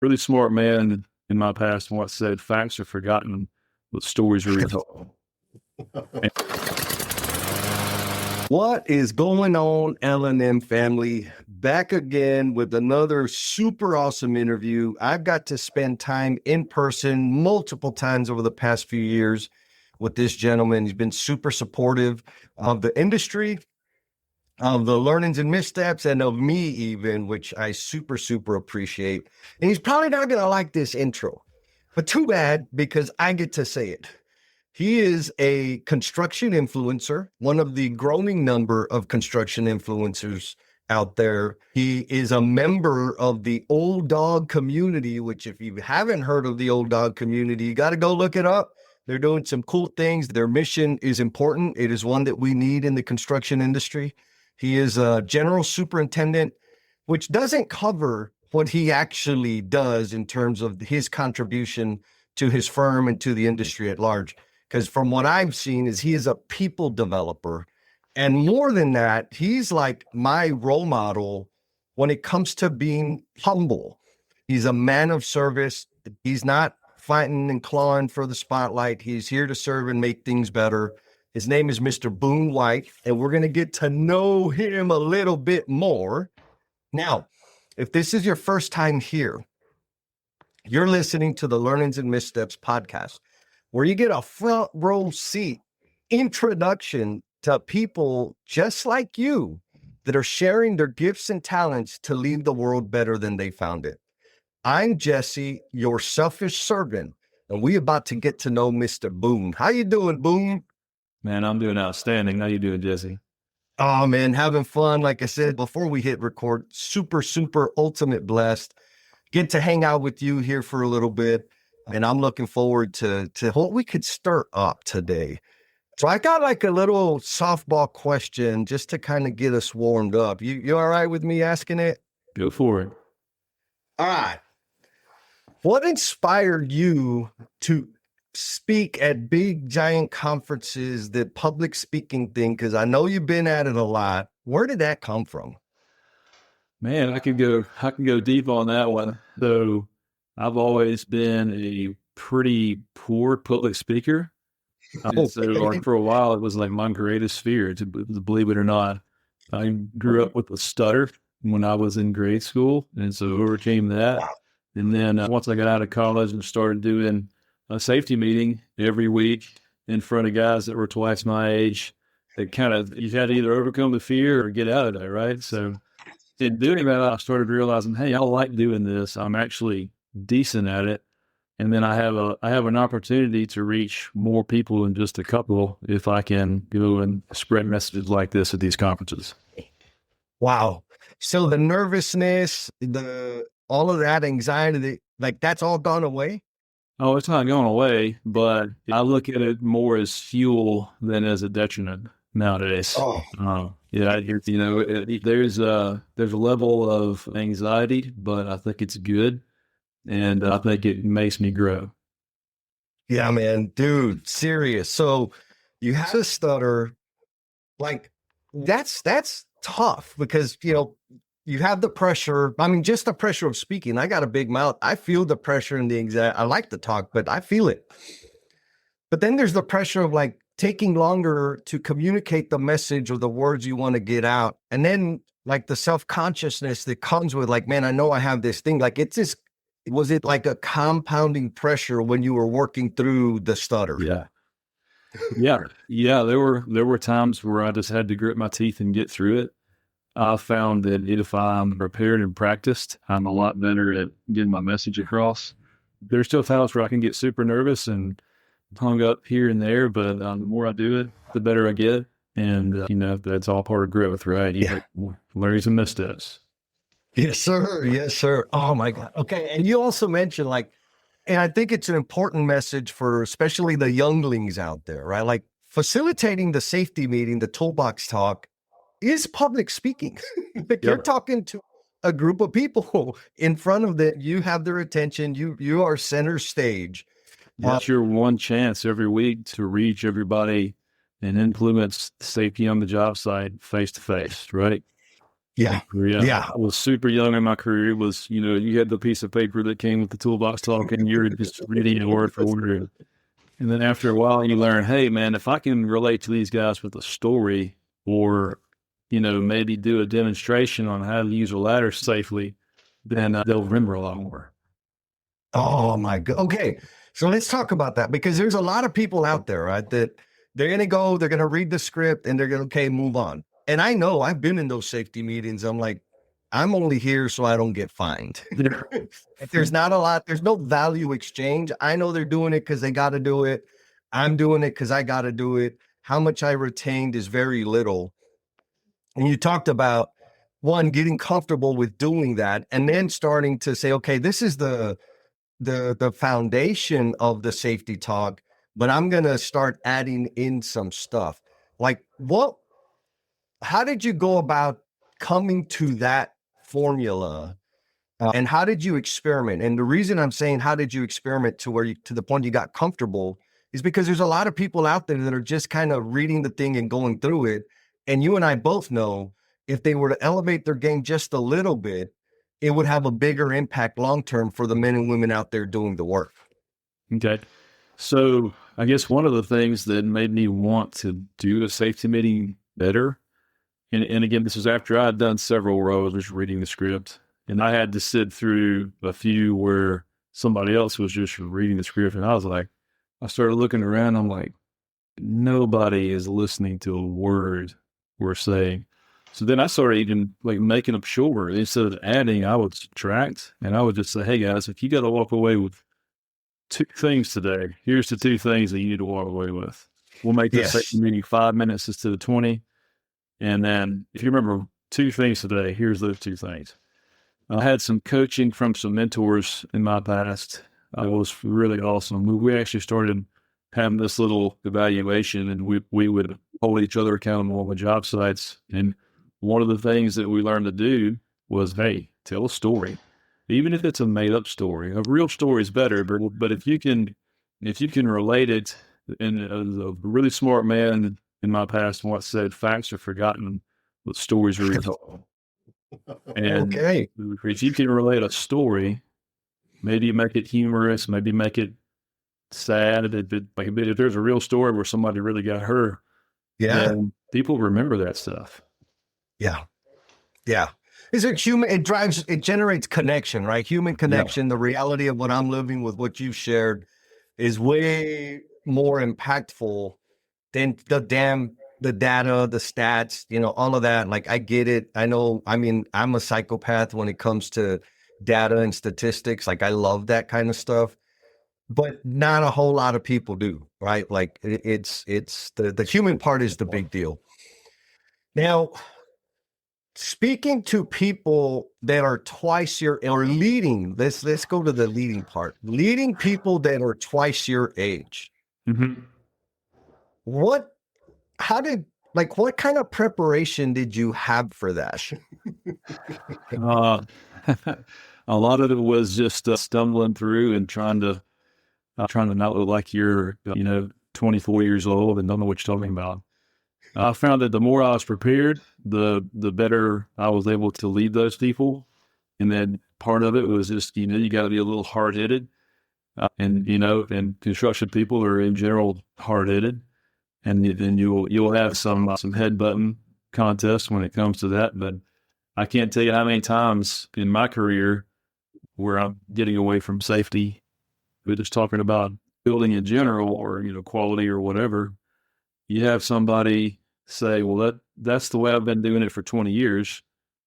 really smart man in my past once said, facts are forgotten, but stories are retold. What is going on, L&M family? Back again with another super awesome interview. I've got to spend time in person multiple times over the past few years with this gentleman. He's been super supportive of the industry, of the learnings and missteps, and of me even, which I super appreciate. And he's probably not going to like this intro, but too bad, because I get to say it. He is a construction influencer, one of the growing number of construction influencers out there. He is a member of the Old Dog community, which if you haven't heard of the Old Dog community, you got to go look it up. They're doing some cool things. Their mission is important. It is one that we need in the construction industry. He is a general superintendent, which doesn't cover what he actually does in terms of his contribution to his firm and to the industry at large. Because from what I've seen is he is a people developer. And more than that, he's like my role model when it comes to being humble. He's a man of service. He's not fighting and clawing for the spotlight. He's here to serve and make things better. His name is Mr. Boone White, and we're going to get to know him a little bit more. Now, if this is your first time here, you're listening to the Learnings and Missteps podcast, where you get a front row seat introduction to people just like you that are sharing their gifts and talents to leave the world better than they found it. I'm Jesse, your selfish servant, and we about to get to know Mr. Boone. How you doing, Boone? Man, I'm doing outstanding. How you doing, Jesse? Oh, man, having fun. Like I said, before we hit record, super ultimate blessed. Get to hang out with you here for a little bit. And I'm looking forward to what we could stir up today. So I got like a little softball question just to kind of get us warmed up. You all right with me asking it? Go for it. All right. What inspired you to speak at big, giant conferences, the public speaking thing? Because I know you've been at it a lot. Where did that come from? Man, I can go deep on that one. So I've always been a pretty poor public speaker. So for a while, it was like my greatest fear, to believe it or not. I grew up with a stutter when I was in grade school, and so overcame that. And then once I got out of college and started doing a safety meeting every week in front of guys that were twice my age, it kind of, you had to either overcome the fear or get out of there, right? So in doing that, I started realizing, hey, I like doing this. I'm actually decent at it. And then I have an opportunity to reach more people than just a couple if I can go and spread messages like this at these conferences. Wow. So the nervousness, all of that anxiety, like that's all gone away? Oh, it's not going away, but I look at it more as fuel than as a detriment nowadays. Yeah, there's a level of anxiety, but I think it's good. And I think it makes me grow. Yeah, man, dude, serious. So you have a stutter, like that's tough because, you have the pressure. I mean, just the pressure of speaking. I got a big mouth. I feel the pressure and the anxiety. I like to talk, but I feel it. But then there's the pressure of like taking longer to communicate the message or the words you want to get out. And then like the self-consciousness that comes with like, man, I know I have this thing. Like it's just, was it like a compounding pressure when you were working through the stutter? Yeah. There were times where I just had to grit my teeth and get through it. I found that if I'm prepared and practiced, I'm a lot better at getting my message across. There's still times where I can get super nervous and hung up here and there, but the more I do it, the better I get. And, that's all part of growth, right? Learning some missteps. Yes, sir. Yes, sir. Oh my God. Okay. And you also mentioned and I think it's an important message for especially the younglings out there, right? Like facilitating the safety meeting, the toolbox talk is public speaking. Like you're talking to a group of people in front of that. You have their attention. You are center stage. That's your one chance every week to reach everybody and influence safety on the job site face to face, right? Yeah. Yeah. Yeah. I was super young in my career. It was, you had the piece of paper that came with the toolbox talk and you're just reading it word for word. And then after a while, you learn, hey, man, if I can relate to these guys with a story or, maybe do a demonstration on how to use a ladder safely, then they'll remember a lot more. Oh my God. Okay. So let's talk about that because there's a lot of people out there, right? That they're going to go, they're going to read the script and they're going to, okay, move on. And I know I've been in those safety meetings. I'm like, I'm only here so I don't get fined. If there's not a lot, there's no value exchange. I know they're doing it because they got to do it. I'm doing it because I got to do it. How much I retained is very little. And you talked about one, getting comfortable with doing that and then starting to say, okay, this is the foundation of the safety talk, but I'm going to start adding in some stuff. Like how did you go about coming to that formula? And how did you experiment? And the reason I'm saying, how did you experiment to the point you got comfortable is because there's a lot of people out there that are just kind of reading the thing and going through it. And you and I both know if they were to elevate their game just a little bit, it would have a bigger impact long-term for the men and women out there doing the work. Okay. So I guess one of the things that made me want to do a safety meeting better, and again, this is after I had done several where I was just reading the script, and I had to sit through a few where somebody else was just reading the script, and I started looking around, I'm like, nobody is listening to a word we're saying. So then I started even like making up short. Instead of adding, I would subtract, and I would just say, hey guys, if you got to walk away with 2 things today, here's the 2 things that you need to walk away with. We'll make this safety meeting 5 minutes instead of 20. And then if you remember 2 things today, here's those 2 things. I had some coaching from some mentors in my past. It was really awesome. We actually started having this little evaluation, and we would hold each other accountable on the job sites. And one of the things that we learned to do was, hey, tell a story. Even if it's a made up story, a real story is better. But if you can relate it, and a really smart man in my past once said, facts are forgotten, but stories are retold. And Okay. if you can relate a story, maybe make it humorous, maybe make it sad. If there's a real story where somebody really got hurt, then people remember that stuff. Yeah. Yeah. Is it human? It generates connection, right? Human connection. The reality of what I'm living with what you shared is way more impactful than the data, the stats, all of that. Like I get it. I know, I'm a psychopath when it comes to data and statistics. Like I love that kind of stuff, but not a whole lot of people do, right? Like it's the human part is the big deal. Now, speaking to people that are twice your or leading, let's go to the leading part. Leading people that are twice your age. Mm-hmm. What kind of preparation did you have for that? A lot of it was just stumbling through and trying to not look like you're 24 years old and don't know what you're talking about. I found that the more I was prepared, the better I was able to lead those people. And then part of it was just, you got to be a little hard-headed. And construction people are in general hard-headed. And then you'll have some headbutting contests when it comes to that. But I can't tell you how many times in my career where I'm getting away from safety, we're just talking about building in general or, quality or whatever. You have somebody say, well, that's the way I've been doing it for 20 years.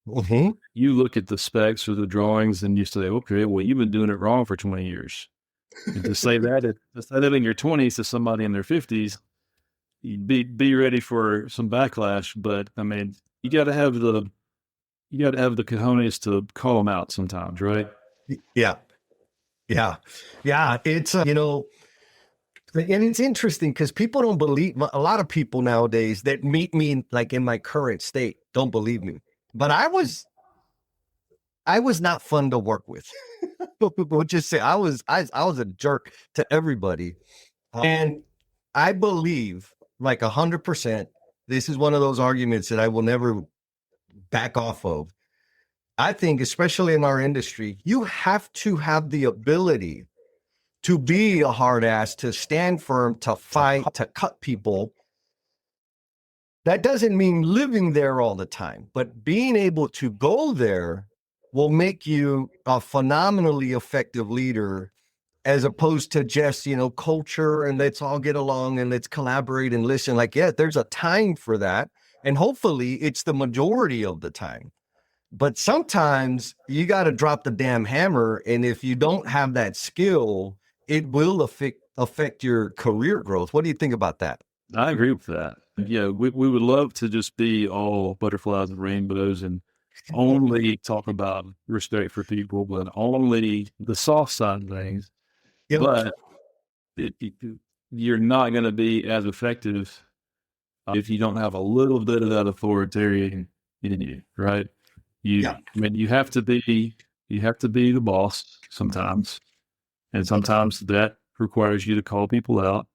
Mm-hmm. You look at the specs or the drawings and you say, okay, well, you've been doing it wrong for 20 years. And to say that in your 20s to somebody in their 50s, you'd be ready for some backlash. But you got to have the cojones to call them out sometimes, right? Yeah. It's and it's interesting because people don't believe, a lot of people nowadays that meet me like in my current state don't believe me. But I was not fun to work with. People would just say I was a jerk to everybody. And I believe like 100%, this is one of those arguments that I will never back off of. I think, especially in our industry, you have to have the ability to be a hard ass, to stand firm, to fight, to cut people. That doesn't mean living there all the time, but being able to go there will make you a phenomenally effective leader, as opposed to just, culture and let's all get along and let's collaborate and listen. Like, yeah, there's a time for that. And hopefully it's the majority of the time. But sometimes you got to drop the damn hammer. And if you don't have that skill, it will affect your career growth. What do you think about that? I agree with that. Yeah, we would love to just be all butterflies and rainbows and only talk about respect for people, but only the soft side of things. Yep. But you're not going to be as effective if you don't have a little bit of that authoritarian in you, right? I mean, you have to be the boss sometimes, and sometimes that requires you to call people out,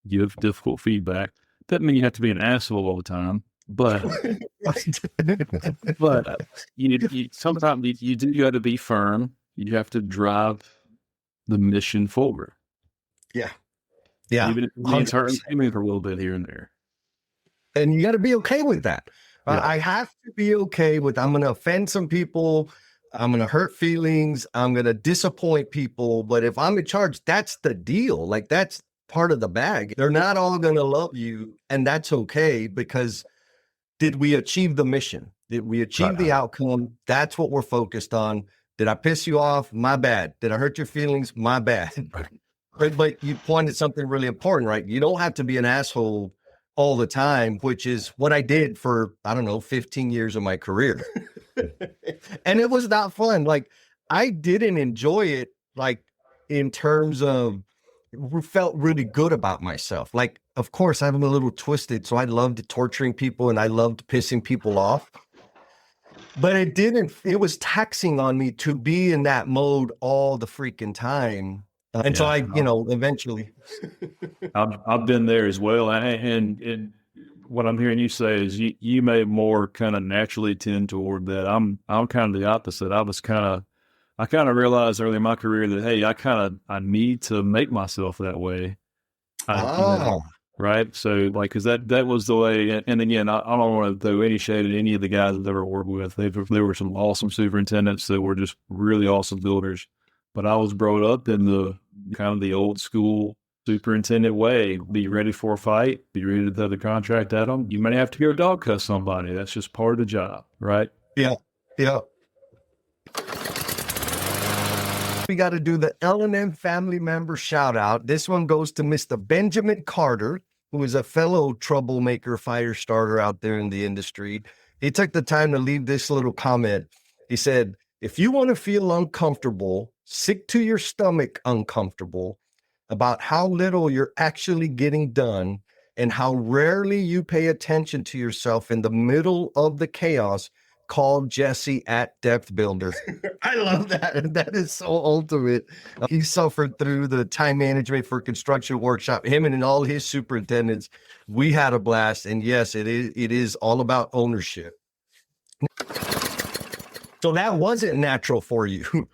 give difficult feedback. Doesn't mean you have to be an asshole all the time, but you sometimes you do got to be firm. You have to drive the mission forward. Yeah. Even if it means hurting for a little bit here and there. And you got to be okay with that. Yeah. I have to be okay with, I'm going to offend some people. I'm going to hurt feelings. I'm going to disappoint people. But if I'm in charge, that's the deal. Like, that's part of the bag. They're not all going to love you. And that's okay, because did we achieve the mission? Did we achieve the outcome? That's what we're focused on. Did I piss you off? My bad. Did I hurt your feelings? My bad. But you pointed something really important, right? You don't have to be an asshole all the time, which is what I did for, 15 years of my career. And it was not fun. Like, I didn't enjoy it, like, in terms of, felt really good about myself. Like, of course, I'm a little twisted, so I loved torturing people and I loved pissing people off. But it was taxing on me to be in that mode all the freaking time. So I, eventually. I've been there as well. And what I'm hearing you say is you may more kind of naturally tend toward that. I'm kind of the opposite. I kind of realized early in my career that, hey, I need to make myself that way. Right. So cause that was the way. And again, I don't want to throw any shade at any of the guys I've ever worked with. There were some awesome superintendents that were just really awesome builders, but I was brought up in the kind of the old school superintendent way. Be ready for a fight, be ready to throw the contract at them. You may have to go dog cuss somebody. That's just part of the job. Right. Yeah. Yeah. We got to do the L&M family member shout out. This one goes to Mr. Benjamin Carter, who is a fellow troublemaker fire starter out there in the industry. He took the time to leave this little comment. He said, if you want to feel uncomfortable, sick to your stomach uncomfortable about how little you're actually getting done and how rarely you pay attention to yourself in the middle of the chaos, call Jesse at Depth Builder. I love that. That is so ultimate. He suffered through the time management for construction workshop. Him and all his superintendents, we had a blast. And yes, it is all about ownership. So that wasn't natural for you.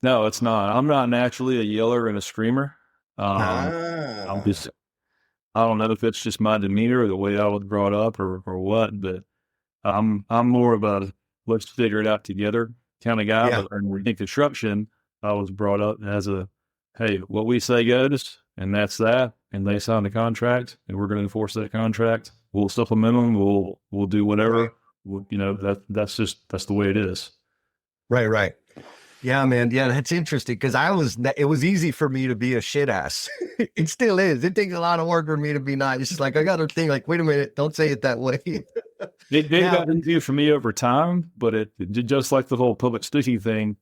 No, it's not. I'm not naturally a yeller and a screamer. I don't know if it's just my demeanor or the way I was brought up or what, but I'm more of a let's figure it out together kind of guy. But in construction, I was brought up as a, hey, what we say goes, and that's that. And they signed a contract, and we're going to enforce that contract. We'll supplement them. We'll do whatever. That's the way it is. Right. Yeah, man. Yeah, that's interesting because it was easy for me to be a shit ass. It still is. It takes a lot of work for me to be nice. It's like, I got to think like, wait a minute, don't say it that way. It got into for me over time, but it just like the whole public speaking thing,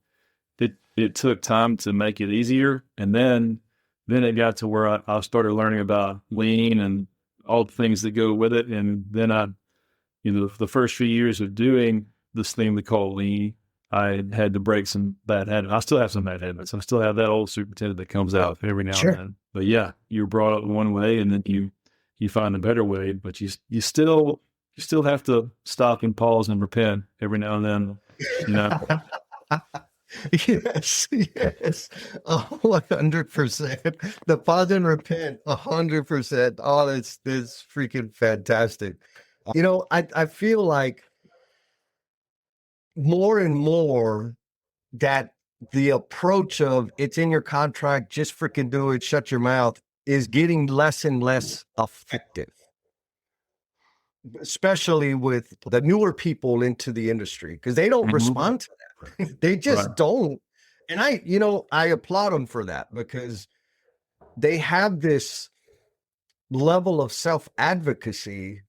it took time to make it easier. And then it got to where I started learning about lean and all the things that go with it. And then the first few years of doing this thing we call lean, I had to break some bad habits. I still have some bad habits. I still have that old superintendent that comes out every now and then. But yeah, you're brought up one way and then you find a better way, but you still you still have to stop and pause and repent every now and then, you know. Yes, yes, 100%. The pause and repent, 100%. Oh, that's freaking fantastic. I feel like more and more that the approach of it's in your contract, just freaking do it, shut your mouth, is getting less and less effective, especially with the newer people into the industry, because they don't respond to that. They just don't. And I applaud them for that, because they have this level of self-advocacy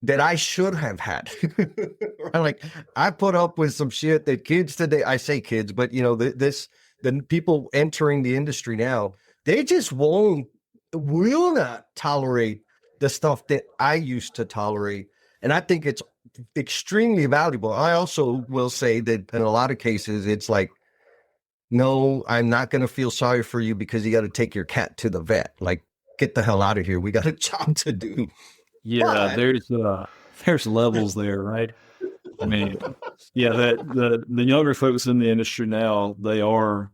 that I should have had. Like, I put up with some shit that kids today, I say kids, but the people entering the industry now, they just will not tolerate the stuff that I used to tolerate. And I think it's extremely valuable. I also will say that in a lot of cases, it's like, no, I'm not going to feel sorry for you because you got to take your cat to the vet. Like, get the hell out of here. We got a job to do. Yeah, there's levels there, right? I mean, yeah, the younger folks in the industry now, they are,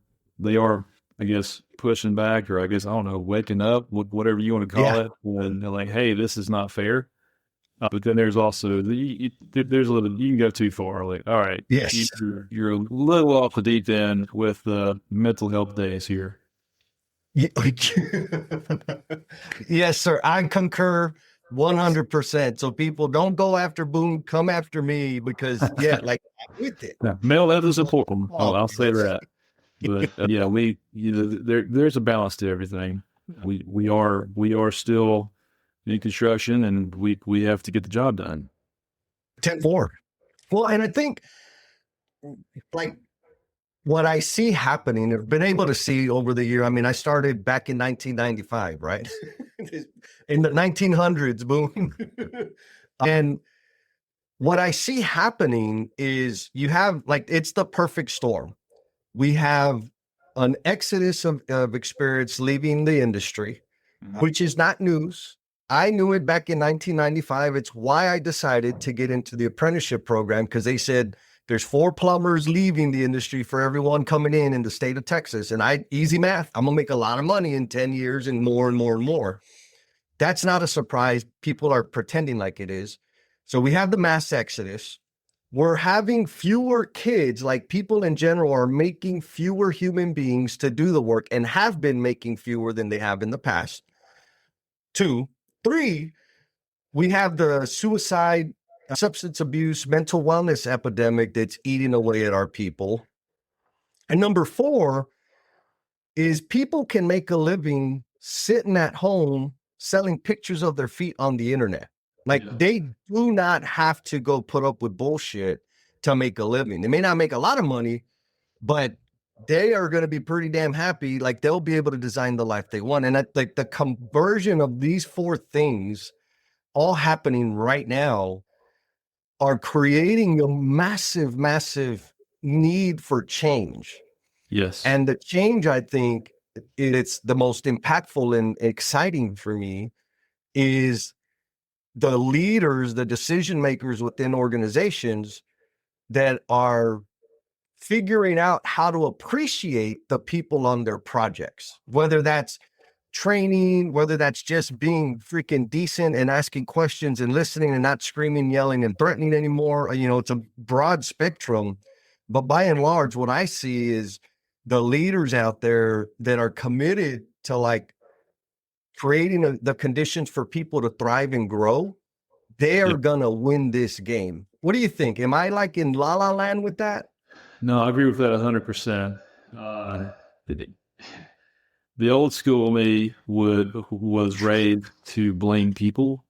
I guess, pushing back, or I guess, I don't know, waking up, whatever you want to call it, and they're like, hey, this is not fair. But then there's also there's a little, you can go too far. Like, all right, Yes. you're a little off the deep end with the mental health days here. Yes, sir. I concur 100%. So people, don't go after Boone, come after me, because like, with it. Yeah, mental health is important. I'll say that. But yeah, there's a balance to everything. We are still in construction, and we have to get the job done. 10-4. Well, and I think, like, what I see happening, I've been able to see over the year. I mean, I started back in 1995, right? In the 1900s, boom. And what I see happening is you have, like, it's the perfect storm. We have an exodus of experience leaving the industry, which is not news. I knew it back in 1995. It's why I decided to get into the apprenticeship program, because they said there's 4 plumbers leaving the industry for everyone coming in the state of Texas. And easy math, I'm going to make a lot of money in 10 years and more and more and more. That's not a surprise. People are pretending like it is. So we have the mass exodus. We're having fewer kids, like, people in general are making fewer human beings to do the work, and have been making fewer than they have in the past. 2, 3, we have the suicide, substance abuse, mental wellness epidemic that's eating away at our people. And number 4 is people can make a living sitting at home selling pictures of their feet on the internet. Like, they do not have to go put up with bullshit to make a living. They may not make a lot of money, but they are going to be pretty damn happy. Like, they'll be able to design the life they want. And like, the conversion of these 4 things all happening right now are creating a massive, massive need for change. Yes. And the change, I think, it's the most impactful and exciting for me, is the leaders, the decision makers within organizations that are figuring out how to appreciate the people on their projects, whether that's training, whether that's just being freaking decent and asking questions and listening and not screaming, yelling, and threatening anymore. It's a broad spectrum. But by and large, what I see is the leaders out there that are committed to, like, creating the conditions for people to thrive and grow. They are gonna win this game. What do you think? Am I, like, in la la land with that? No, I agree with that 100%. The old school me was raised to blame people,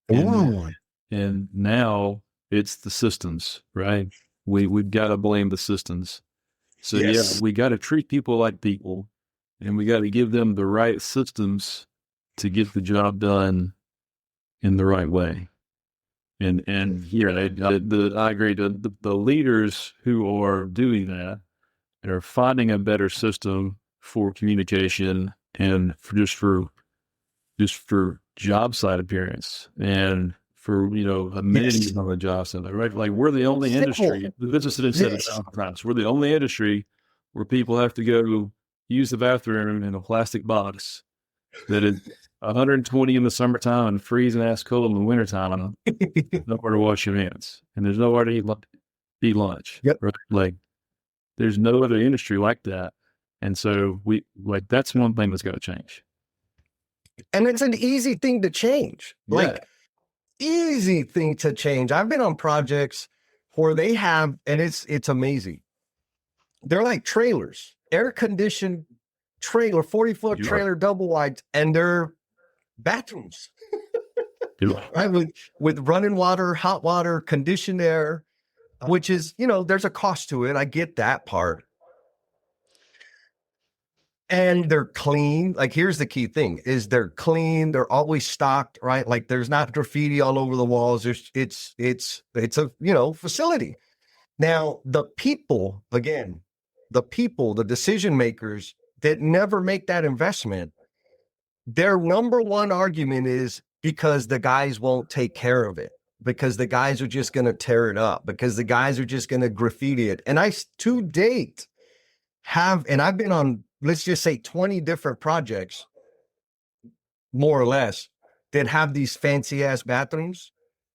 and now it's the systems, right? We've got to blame the systems. So we got to treat people like people, and we got to give them the right systems to get the job done in the right way. And I agree. The leaders who are doing that and are finding a better system for communication and for just for job site appearance and for, amenities on the job site, right? Like we're the only industry, the business that said it sometimes, we're the only industry where people have to go use the bathroom in a plastic box that is 120 in the summertime and freezing ass cold in the wintertime. Nowhere to wash your hands, and there's nowhere to eat lunch. Yep. Right? Like there's no other industry like that. And so that's one thing that's got to change. And it's an easy thing to change. Easy thing to change. I've been on projects where they have, and it's amazing. They're like trailers, air conditioned trailer, 40-foot trailer, double wides, and they're bathrooms. Right? With running water, hot water, conditioned air, which is, there's a cost to it. I get that part. And they're clean. Like, here's the key thing is they're clean. They're always stocked, right? Like there's not graffiti all over the walls. It's a, facility. Now, the people, the decision makers that never make that investment, their number one argument is because the guys won't take care of it, because the guys are just going to tear it up, because the guys are just going to graffiti it. And I, to date, I've been on, let's just say 20 different projects, more or less, that have these fancy ass bathrooms.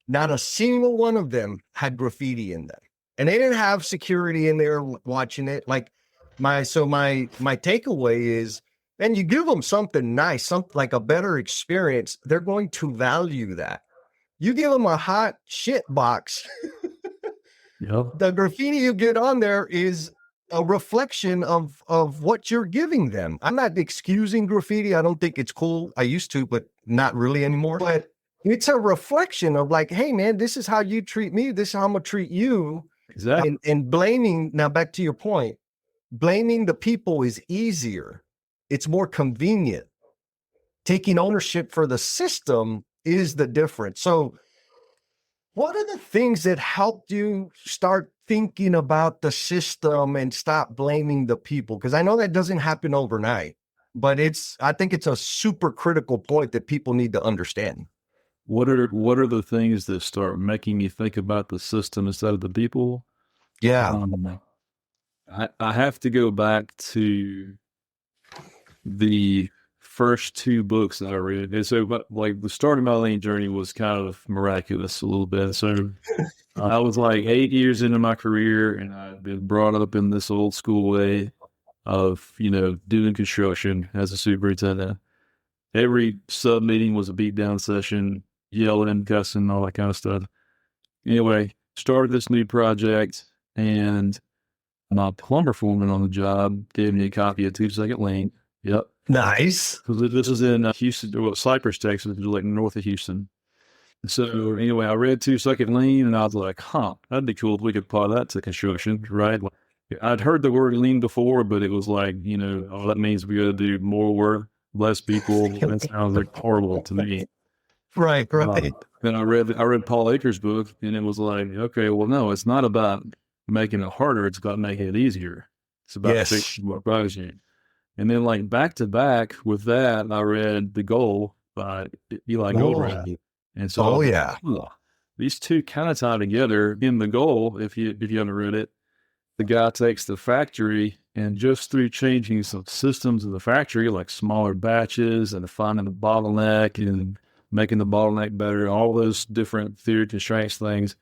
Not a single one of them had graffiti in them. And they didn't have security in there watching it. Like my takeaway is, and you give them something nice, something like a better experience, they're going to value that. You give them a hot shit box. Yep. The graffiti you get on there is a reflection of what you're giving them. I'm not excusing graffiti. I don't think it's cool. I used to, but not really anymore. But it's a reflection of like, hey man, this is how you treat me. This is how I'm gonna treat you. Exactly. And blaming, now back to your point, blaming the people is easier. It's more convenient. Taking ownership for the system is the difference. So what are the things that helped you start thinking about the system and stop blaming the people? Because I know that doesn't happen overnight, but I think it's a super critical point that people need to understand. What are the things that start making you think about the system instead of the people? Yeah. I have to go back to the first two books that I read. And so, like, the start of my lean journey was kind of miraculous a little bit. So I was like 8 years into my career, and I'd been brought up in this old school way of, doing construction as a superintendent. Every sub meeting was a beat down session, yelling, cussing, all that kind of stuff. Anyway, started this new project, and my plumber foreman on the job gave me a copy of 2-Second Lean. Yep. Nice. Because this is in Houston, Cypress, Texas, which is like north of Houston. So anyway, I read 2-Second Lean, and I was like, that'd be cool if we could apply that to construction, right? I'd heard the word lean before, but it was like, that means we got to do more work, less people. That sounds like horrible to me. Right. Then I read Paul Akers' book, and it was like, okay, well, no, it's not about making it harder. It's about making it easier. It's about fixing what bothers you. And then, like, back to back with that, I read The Goal by Eli Goldring. And so, these two kind of tie together. In The Goal, if you haven't read it, the guy takes the factory, and just through changing some systems in the factory, like smaller batches and finding the bottleneck and making the bottleneck better, all those different theory constraints things,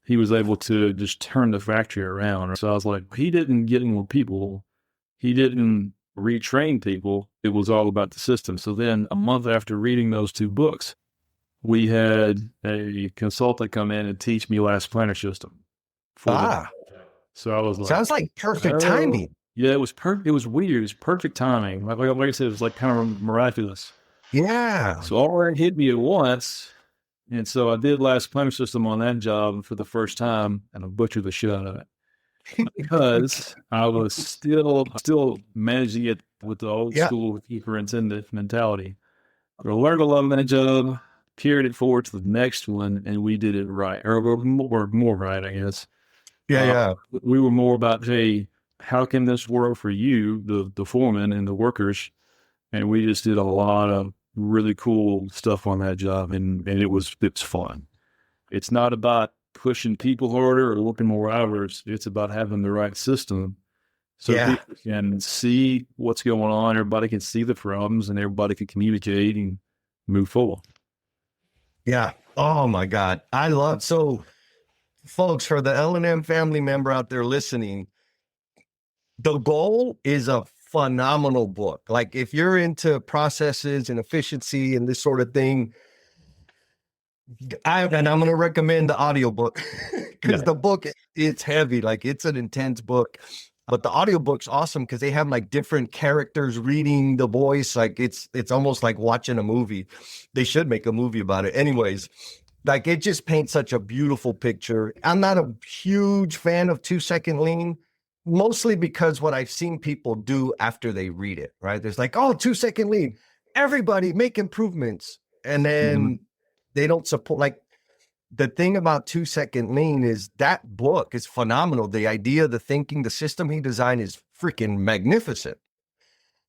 he was able to just turn the factory around. So I was like, he didn't get more people. He didn't retrain people. It was all about the system. So then a month after reading those two books, we had a consultant come in and teach me last planner system. So I was like, sounds like perfect timing. Yeah, it was perfect. It was weird. It was perfect timing. Like I said, it was like kind of miraculous. Yeah. So all that hit me at once. And so I did last planner system on that job for the first time, and I butchered the shit out of it. Because I was still managing it with the old school superintendent mentality. I learned a lot on that job, carried it forward to the next one, and we did it right, or more right, I guess. We were more about, hey, how can this work for you, the foreman and the workers? And we just did a lot of really cool stuff on that job, and it was fun. it's not about pushing people harder or working more hours. It's about having the right system so people can see what's going on. Everybody can see the problems and everybody can communicate and move forward. Yeah. Oh my God. So folks, for the L&M family member out there listening, The Goal is a phenomenal book. Like if you're into processes and efficiency and this sort of thing, I'm going to recommend the audiobook because the book, it's heavy. Like it's an intense book, but the audiobook's awesome because they have like different characters reading the voice. Like it's almost like watching a movie. They should make a movie about it. Anyways, like it just paints such a beautiful picture. I'm not a huge fan of 2-second lean, mostly because what I've seen people do after they read it, right? There's like, oh, 2-second lean, everybody make improvements. And then they don't support, like the thing about 2-second lean is that book is phenomenal. The idea, the thinking, the system he designed is freaking magnificent.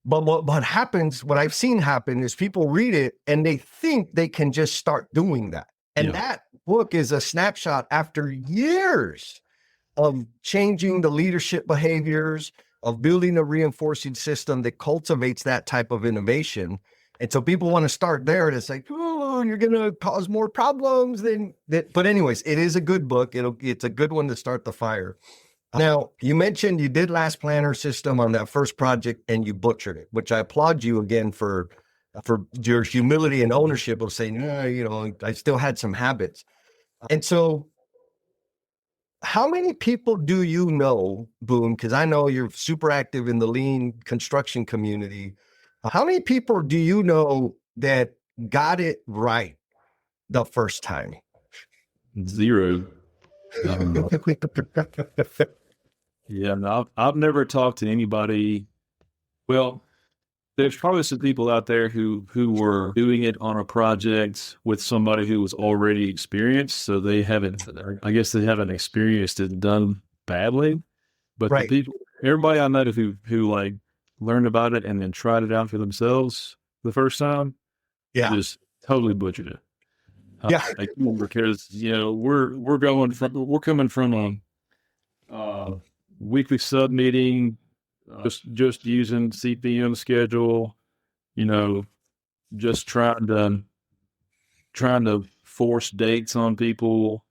But what happens, what I've seen happen is people read it and they think they can just start doing that. And that book is a snapshot after years of changing the leadership behaviors, of building a reinforcing system that cultivates that type of innovation. And so people want to start there and it's like, oh, you're going to cause more problems than that. But anyways, it is a good book. It's a good one to start the fire. Now, you mentioned you did last planner system on that first project and you butchered it, which I applaud you again for your humility and ownership of saying, I still had some habits. And so how many people do you know, Boone? Because I know you're super active in the lean construction community. How many people do you know that got it right the first time? Zero. I've never talked to anybody. Well, there's probably some people out there who were doing it on a project with somebody who was already experienced. So they haven't experienced it done badly. But everybody I know who like learned about it and then tried it out for themselves the first time, just totally butchered it. Because we're coming from a weekly sub meeting, just using CPM schedule, just trying to force dates on people,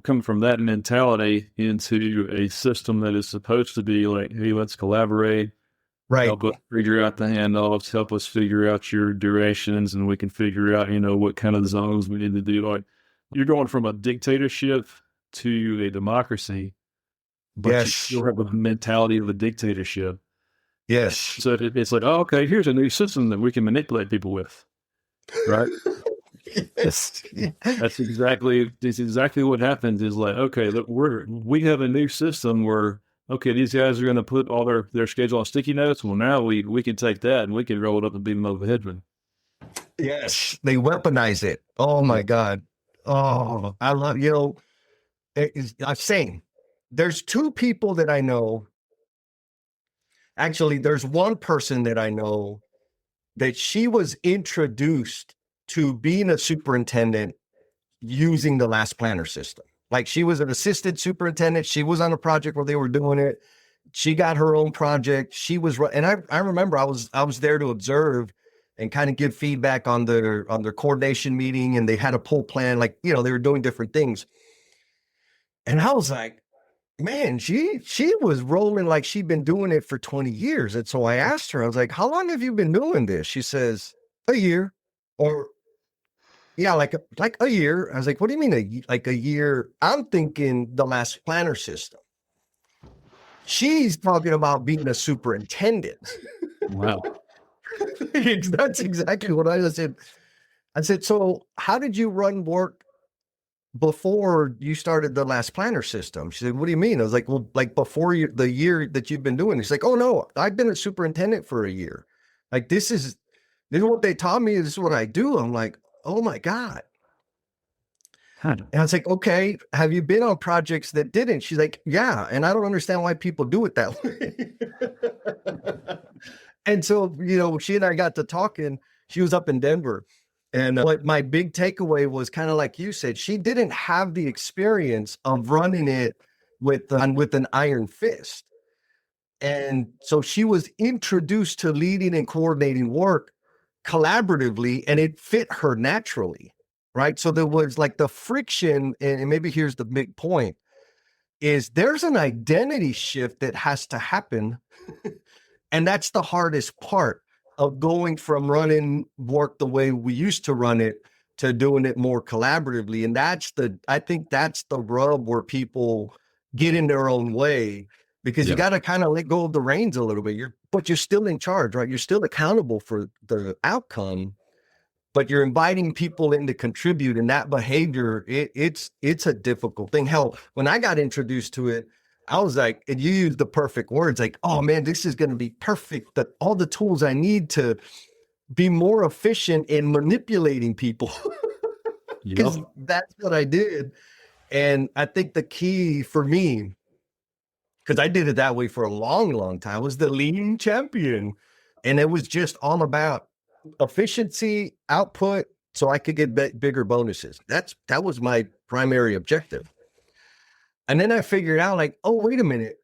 coming from that mentality into a system that is supposed to be like, hey, let's collaborate. Right. Help us figure out the handoffs, help us figure out your durations, and we can figure out, what kind of zones we need to do. Like you're going from a dictatorship to a democracy, but you still have a mentality of a dictatorship. Yes. So it's like, oh, okay, here's a new system that we can manipulate people with. Right. Yes. That's exactly what happens is like, okay, look, we have a new system where, okay, these guys are going to put all their schedule on sticky notes. Well, now we can take that and we can roll it up and beat them over the head with. Yes. They weaponize it. Oh my God. Oh, I love, I'm saying there's two people that I know. Actually, there's one person that I know that she was introduced to being a superintendent using the last planner system. Like she was an assistant superintendent. She was on a project where they were doing it. She got her own project. She was, and I remember I was there to observe and kind of give feedback on their coordination meeting. And they had a pull plan, like, they were doing different things. And I was like, man, she was rolling like she'd been doing it for 20 years. And so I asked her, I was like, how long have you been doing this? She says, a year. Or like a year. I was like, what do you mean a year? I'm thinking the last planner system. She's talking about being a superintendent. Wow. That's exactly what I said. I said, so how did you run work before you started the last planner system? She said, what do you mean? I was like, well, like before the year that you've been doing. She's like, oh no, I've been a superintendent for a year. Like this is what they taught me. This is what I do. I'm like, oh my God. And I was like, okay, have you been on projects that didn't? She's like, yeah. And I don't understand why people do it that way. And so, she and I got to talking. She was up in Denver And what my big takeaway was kind of like you said, she didn't have the experience of running it with an iron fist. And so she was introduced to leading and coordinating work collaboratively, and it fit her naturally, right? So there was like the friction, and maybe here's the big point, is there's an identity shift that has to happen. And that's the hardest part of going from running work the way we used to run it to doing it more collaboratively. And I think that's the rub where people get in their own way, because you got to kind of let go of the reins a little bit. But you're still in charge, right? You're still accountable for the outcome, but you're inviting people in to contribute. And that behavior, it's a difficult thing. Hell, when I got introduced to it, I was like, and you used the perfect words, like, oh man, this is going to be perfect. That all the tools I need to be more efficient in manipulating people. Because that's what I did. And I think the key for me, because I did it that way for a long, long time, was the lean champion. And it was just all about efficiency, output, so I could get bigger bonuses. That was my primary objective. And then I figured out, like, oh, wait a minute.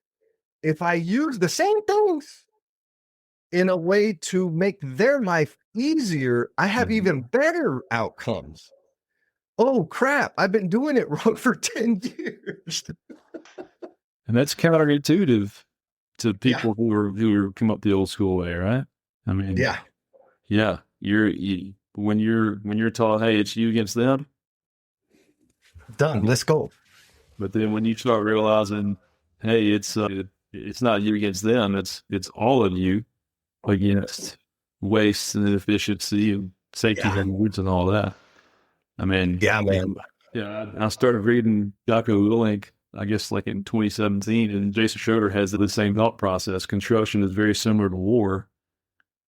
If I use the same things in a way to make their life easier, I have even better outcomes. Oh, crap. I've been doing it wrong for 10 years. And that's counterintuitive to people who come up the old school way, right? I mean, when you're taught, hey, it's you against them, done. Let's go. But then when you start realizing, hey, it's not you against them, it's all of you against waste and inefficiency and safety standards and all that. I mean, man. I started reading Jocko Willink, I guess like in 2017, and Jason Schroeder has the same thought process. Construction is very similar to war.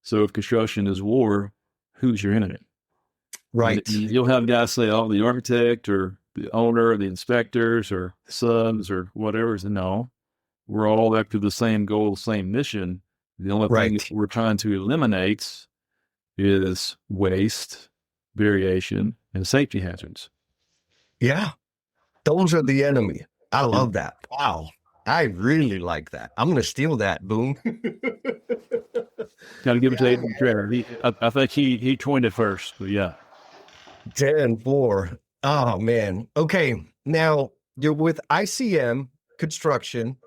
So if construction is war, who's your enemy? Right. And you'll have guys say, oh, the architect or the owner or the inspectors or subs or whatever. No, we're all after the same goal, same mission. The only thing that we're trying to eliminate is waste, variation, and safety hazards. Yeah. Those are the enemy. I love that. Wow. I really like that. I'm going to steal that, Boone. Got to give it to Adrian Schroeder. I think he coined it first, but yeah. 10-4. Oh, man. Okay. Now, you're with ICM Construction.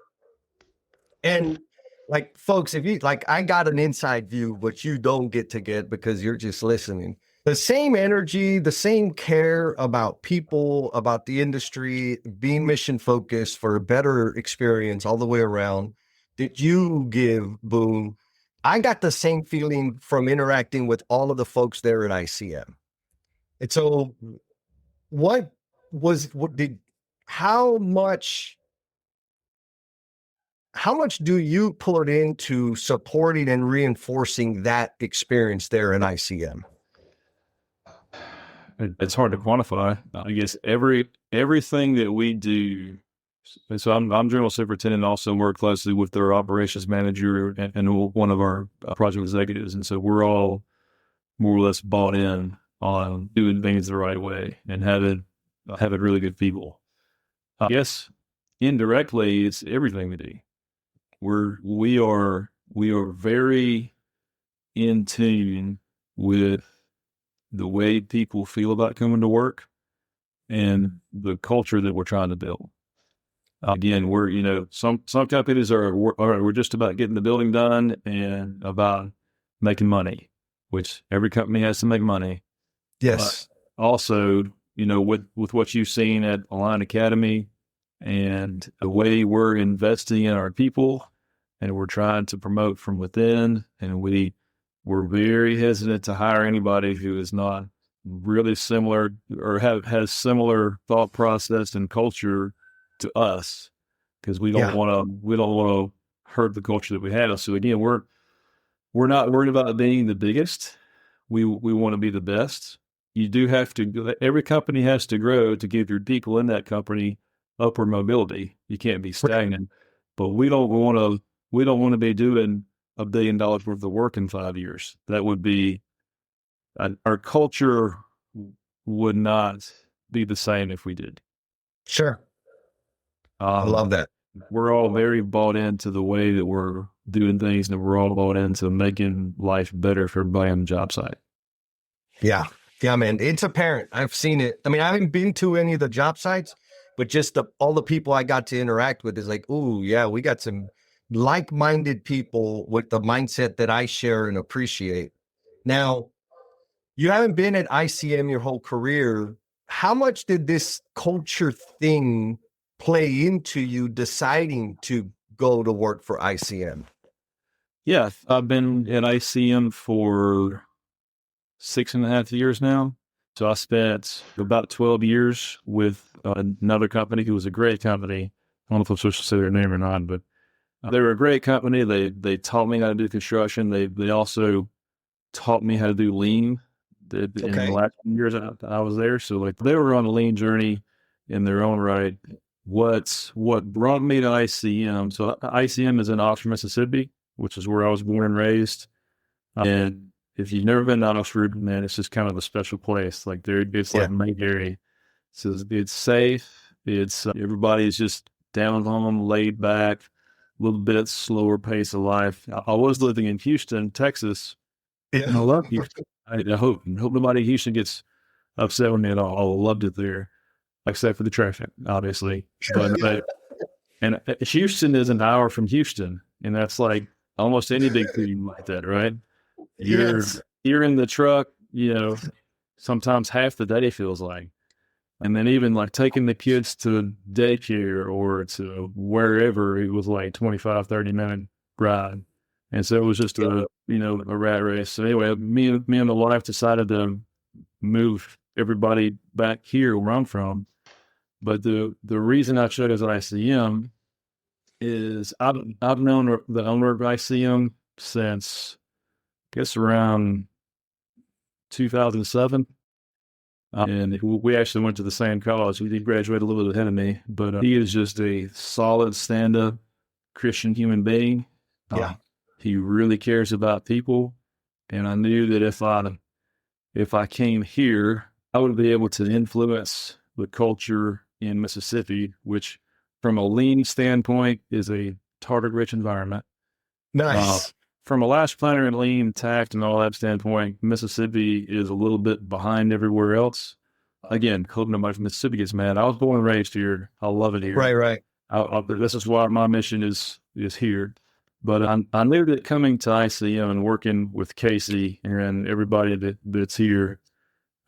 And like, folks, if you like, I got an inside view, which you don't get to get because you're just listening. The same energy, the same care about people, about the industry, being mission focused for a better experience all the way around that you give, Boone. I got the same feeling from interacting with all of the folks there at ICM. And so how much do you put into supporting and reinforcing that experience there in ICM? It's hard to quantify. I guess everything that we do. So I'm general superintendent, also work closely with their operations manager and one of our project executives. And so we're all more or less bought in on doing things the right way and having really good people. I guess indirectly, it's everything we do. We are very in tune with the way people feel about coming to work and the culture that we're trying to build. Again, some companies we're just about getting the building done and about making money, which every company has to make money. Yes. But also, with what you've seen at Align Academy and the way we're investing in our people and we're trying to promote from within, and we're very hesitant to hire anybody who is not really similar or has similar thought process and culture to us, because we don't want to hurt the culture that we have. So again, we're not worried about being the biggest. We want to be the best. You do have to. Every company has to grow to give your people in that company upward mobility. You can't be stagnant. But we don't want to be doing $1 billion worth of work in 5 years. That would be our culture would not be the same if we did. Sure. I love that. We're all very bought into the way that we're doing things, and we're all bought into making life better for everybody on the job site. Yeah. Yeah, man. It's apparent. I've seen it. I mean, I haven't been to any of the job sites, but just all the people I got to interact with is like, oh, yeah, we got some like-minded people with the mindset that I share and appreciate. Now, you haven't been at ICM your whole career. How much did this culture thing play into you deciding to go to work for ICM? Yeah, I've been at ICM for 6.5 years now. So I spent about 12 years with another company who was a great company. I don't know if I'm supposed to say their name or not, but they were a great company. They taught me how to do construction. They also taught me how to do lean in the last years I was there. So like they were on a lean journey in their own right. What brought me to ICM? So ICM is in Oxford, Mississippi, which is where I was born and raised. And if you've never been to Oxford, man, it's just kind of a special place. Like it's like Mayberry. So it's safe. It's everybody's just down home, laid back, a little bit slower pace of life. I was living in Houston, Texas, and I love Houston. I hope nobody in Houston gets upset with me at all. I loved it there, except for the traffic, obviously. But Houston is an hour from Houston, and that's like almost any big city like that, right? You're in the truck, sometimes half the day feels like. And then even like taking the kids to daycare or to wherever, it was like 25, 30-minute ride. And so it was just a rat race. So anyway, me and the wife decided to move everybody back here where I'm from. But the reason I chose ICM is I've known the owner of ICM since, I guess, around 2007. And we actually went to the same college. He did graduate a little bit ahead of me, but he is just a solid stand-up Christian human being. He really cares about people. And I knew that if I came here, I would be able to influence the culture in Mississippi, which from a lean standpoint is a target-rich environment. Nice. From a lash planner and lean, tact, and all that standpoint, Mississippi is a little bit behind everywhere else. Again, hope nobody from Mississippi gets mad. I was born and raised here. I love it here. Right. This is why my mission is here. But I knew that coming to ICM and working with Casey and everybody that's here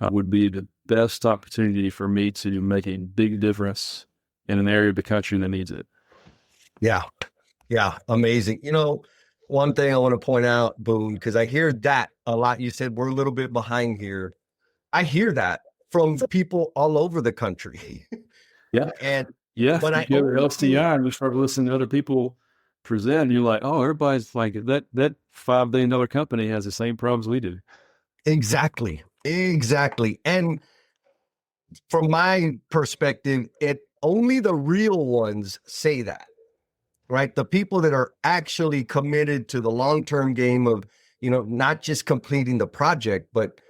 would be the best opportunity for me to make a big difference in an area of the country that needs it. Yeah. Amazing. One thing I want to point out, Boone, because I hear that a lot. You said we're a little bit behind here. I hear that from people all over the country. Yeah. And when I go to LCI and we start listening to other people present, you're like, oh, everybody's like that $5 billion company has the same problems we do. Exactly. And from my perspective, only the real ones say that. Right? The people that are actually committed to the long-term game of, not just completing the project, but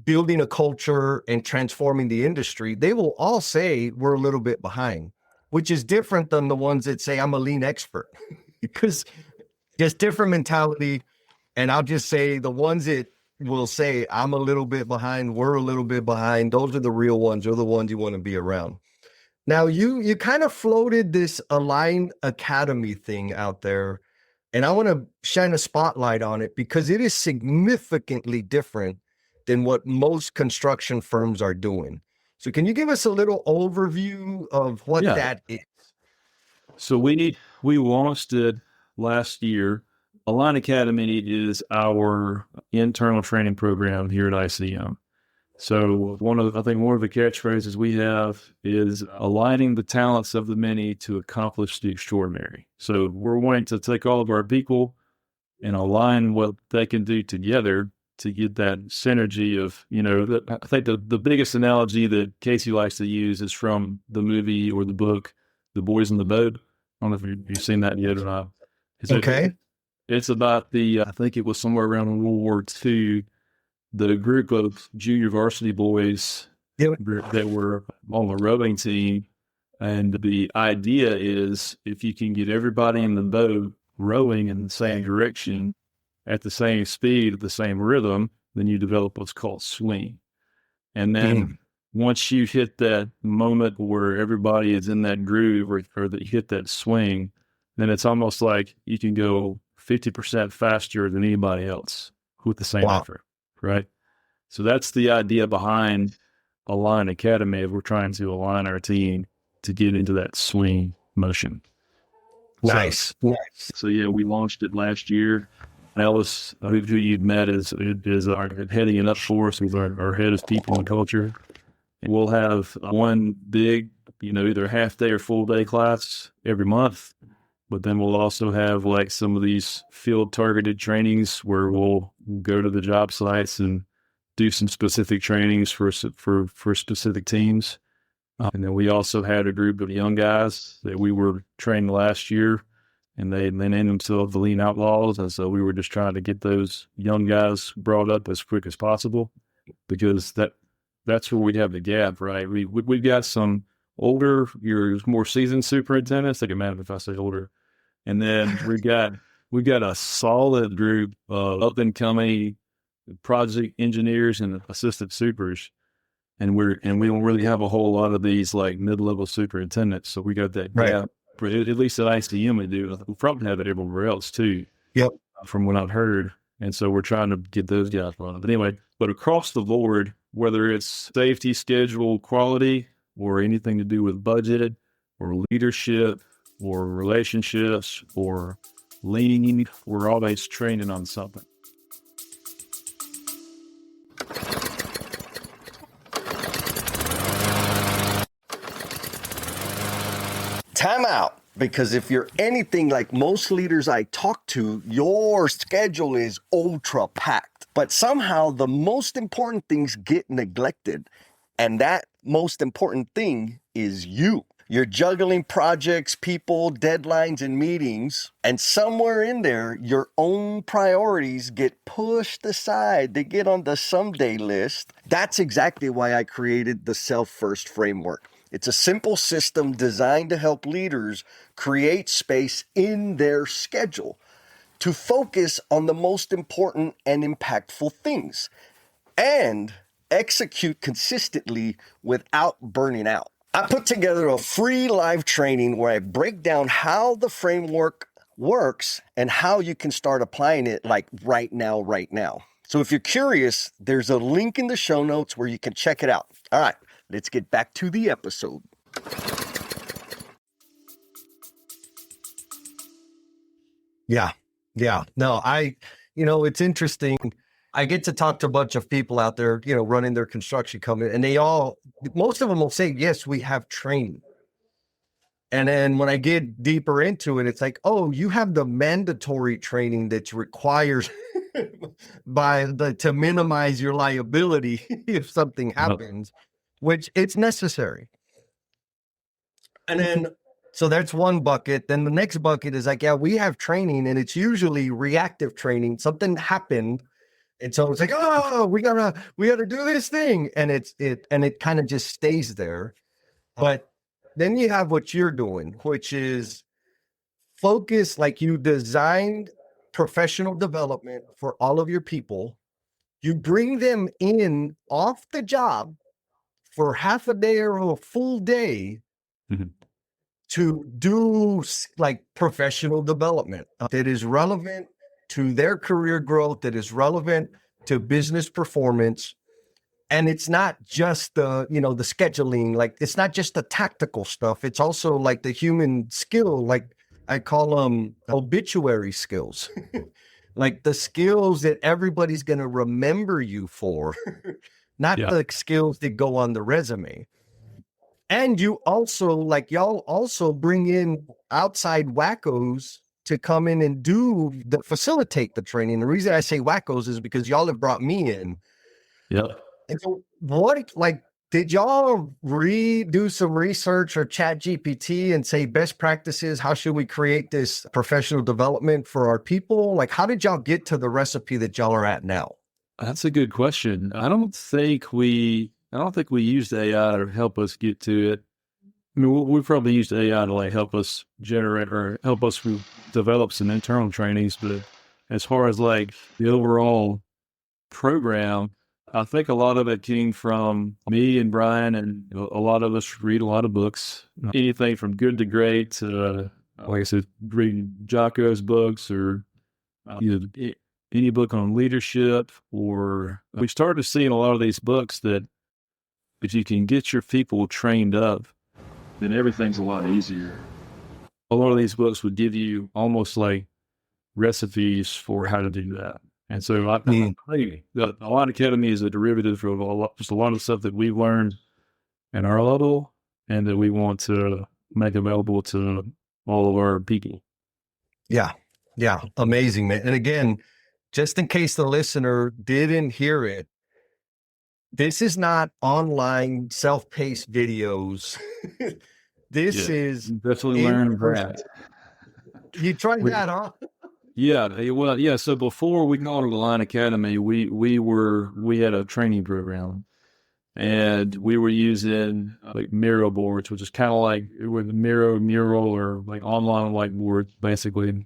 building a culture and transforming the industry, they will all say we're a little bit behind, which is different than the ones that say I'm a lean expert because just different mentality. And I'll just say the ones that will say I'm a little bit behind, we're a little bit behind, those are the real ones, or the ones you want to be around. Now, you kind of floated this Align Academy thing out there, and I want to shine a spotlight on it because it is significantly different than what most construction firms are doing. So can you give us a little overview of what that is? So we launched it last year. Align Academy is our internal training program here at ICM. So one of the catchphrases we have is aligning the talents of the many to accomplish the extraordinary. So we're wanting to take all of our people and align what they can do together to get that synergy of, I think the biggest analogy that Casey likes to use is from the movie or the book, The Boys in the Boat. I don't know if you've seen that yet or not. It's about I think it was somewhere around World War II. the group of junior varsity boys that were on the rowing team. And the idea is if you can get everybody in the boat rowing in the same direction at the same speed, at the same rhythm, then you develop what's called swing. And then once you hit that moment where everybody is in that groove or that you hit that swing, then it's almost like you can go 50% faster than anybody else with the same effort, right? So that's the idea behind Align Academy. We're trying to align our team to get into that swing motion. Nice. So yeah, we launched it last year. Alice, who you've met, is our heading it up for us. He's our head of people and culture. And we'll have one big, either half day or full day class every month. But then we'll also have like some of these field targeted trainings where we'll go to the job sites and do some specific trainings for specific teams. And then we also had a group of young guys that we were training last year, and they named themselves the Lean Outlaws. And so we were just trying to get those young guys brought up as quick as possible, because that's where we have the gap, right? We've got some older, more seasoned superintendents. They can matter if I say older. And then we've got a solid group of up and coming project engineers and assistant supers. And we don't really have a whole lot of these like mid-level superintendents. So we got that gap, at least at ICM we do. We probably have it everywhere else too. Yep. From what I've heard. And so we're trying to get those guys running. But anyway, across the board, whether it's safety, schedule, quality, or anything to do with budget or leadership or relationships or lean, we're always training on something. Time out, because if you're anything like most leaders I talk to, your schedule is ultra packed. But somehow the most important things get neglected. And that most important thing is you. You're juggling projects, people, deadlines, and meetings. And somewhere in there, your own priorities get pushed aside. They get on the someday list. That's exactly why I created the Self-First framework. It's a simple system designed to help leaders create space in their schedule to focus on the most important and impactful things and execute consistently without burning out. I put together a free live training where I break down how the framework works and how you can start applying it like right now. So if you're curious, there's a link in the show notes where you can check it out. All right. Let's get back to the episode. Yeah. No, it's interesting. I get to talk to a bunch of people out there, running their construction company, and most of them will say, yes, we have training. And then when I get deeper into it, it's like, oh, you have the mandatory training that's required to minimize your liability if something happens. Which it's necessary. And then, so that's one bucket. Then the next bucket is like, yeah, we have training, and it's usually reactive training. Something happened. And so it's like, oh, we gotta do this thing. And it kind of just stays there. But then you have what you're doing, which is focus, like you designed professional development for all of your people. You bring them in off the job for half a day or a full day to do like professional development that is relevant to their career growth, that is relevant to business performance. And it's not just the scheduling, like it's not just the tactical stuff. It's also like the human skill, like I call them obituary skills, like the skills that everybody's going to remember you for. Not the skills that go on the resume. And you also, y'all also bring in outside wackos to come in and facilitate the training. The reason I say wackos is because y'all have brought me in. Yep. And so did y'all do some research or chat GPT and say best practices? How should we create this professional development for our people? Like, how did y'all get to the recipe that y'all are at now? That's a good question. I don't think we used AI to help us get to it. I mean, we probably used AI to like help us generate or help us develop some internal trainings. But as far as like the overall program, I think a lot of it came from me and Brian, and a lot of us read a lot of books, anything from good to great to, like I said, reading Jocko's books or any book on leadership. Or we started seeing a lot of these books that if you can get your people trained up, then everything's a lot easier. A lot of these books would give you almost like recipes for how to do that. And so I think the Align Academy is a derivative of just a lot of stuff that we've learned in our level and that we want to make available to all of our people. Yeah. Yeah. Amazing, man. And again, just in case the listener didn't hear it, this is not online self-paced videos. This is definitely learn that. You tried that, huh? Yeah. Well, yeah. So before we got to the Align Academy, we had a training program, and we were using like Miro boards, which is kind of like with mural or like online whiteboard, basically.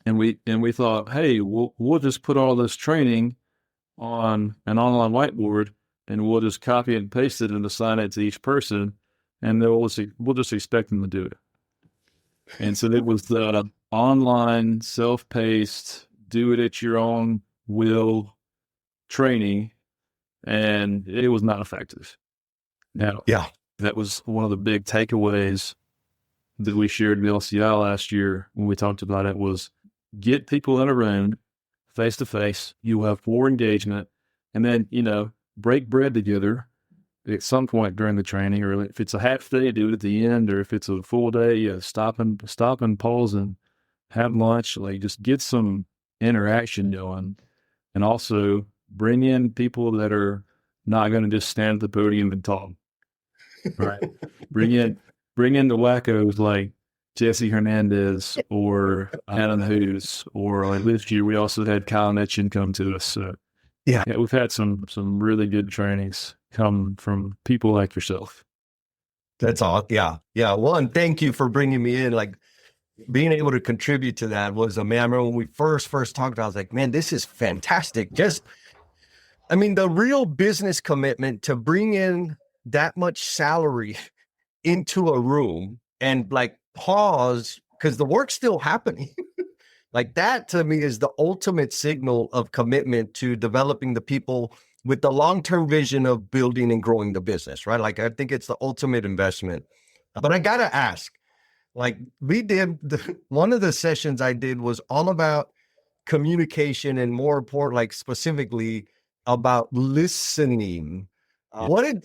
And we thought, hey, we'll just put all this training on an online whiteboard, and we'll just copy and paste it and assign it to each person, and then we'll just expect them to do it. And so it was the online, self-paced, do it at your own will training, and it was not effective. Now, that was one of the big takeaways that we shared in LCI last year when we talked about it was get people in a room face to face. You have more engagement, and then, break bread together at some point during the training, or if it's a half day, do it at the end, or if it's a full day, stop and pause and have lunch. Like just get some interaction going, and also bring in people that are not going to just stand at the podium and talk. Right? bring in the wackos like Jesse Hernandez or Adam Hughes, or like this year we also had Kyle Netchin come to us. So yeah, we've had some really good trainings come from people like yourself. That's all. Yeah. Yeah. One, thank you for bringing me in. Like being able to contribute to that was I remember when we first talked about, I was like, man, this is fantastic. The real business commitment to bring in that much salary into a room and like pause because the work's still happening. Like that to me is the ultimate signal of commitment to developing the people with the long-term vision of building and growing the business, right? Like I think it's the ultimate investment. But I got to ask, like one of the sessions I did was all about communication and more important, like specifically about listening. What did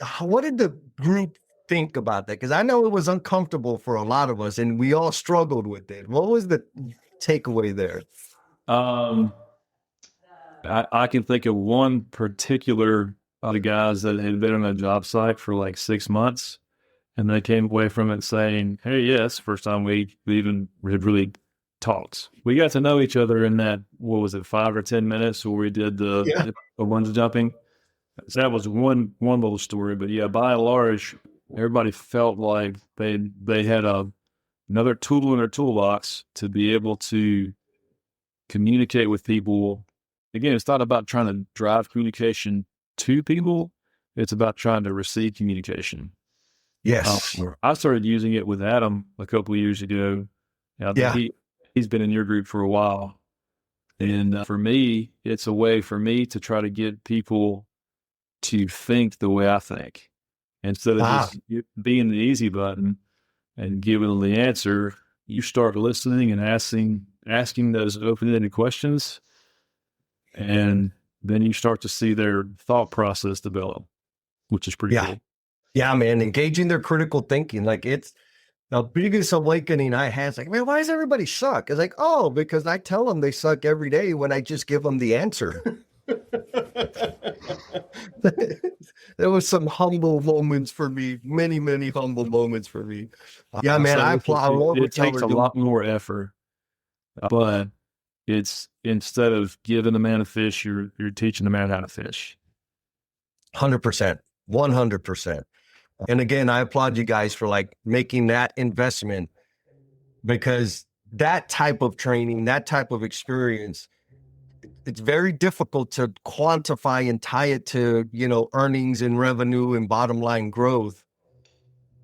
the group think about that? Because I know it was uncomfortable for a lot of us and we all struggled with it. What was the takeaway there? I can think of one particular the guys that had been on a job site for like 6 months, and they came away from it saying, hey, yes, first time we even had really talked. We got to know each other in that, 5 or 10 minutes where we did the bungee jumping. So that was one little story, but yeah, by and large, everybody felt like they had another tool in their toolbox to be able to communicate with people. Again, it's not about trying to drive communication to people. It's about trying to receive communication. Yes. I started using it with Adam a couple of years ago. He's been in your group for a while. And for me, it's a way for me to try to get people to think the way I think. Instead of just being the easy button and giving them the answer, you start listening and asking those open-ended questions, and then you start to see their thought process develop, which is pretty cool. Yeah, man, engaging their critical thinking. Like it's the biggest awakening I had. It's like, man, why does everybody suck? It's like, oh, because I tell them they suck every day when I just give them the answer. There was some humble moments for me, many humble moments for me. Yeah, man, I applaud. It takes a lot more effort, but it's instead of giving the man a fish, you're teaching the man how to fish. 100%, 100%. And again, I applaud you guys for like making that investment, because that type of training, that type of experience, it's very difficult to quantify and tie it to, you know, earnings and revenue and bottom line growth.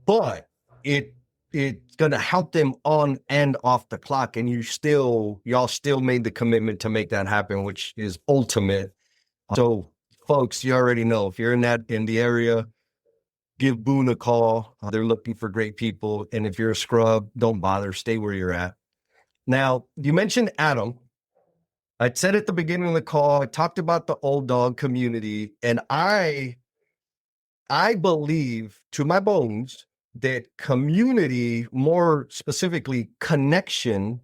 But it's going to help them on and off the clock. And y'all still made the commitment to make that happen, which is ultimate. So folks, you already know, if you're in the area, give Boone a call. They're looking for great people. And if you're a scrub, don't bother, stay where you're at. Now, you mentioned Adam. I said at the beginning of the call, I talked about the old dog community, and I believe to my bones that community, more specifically connection,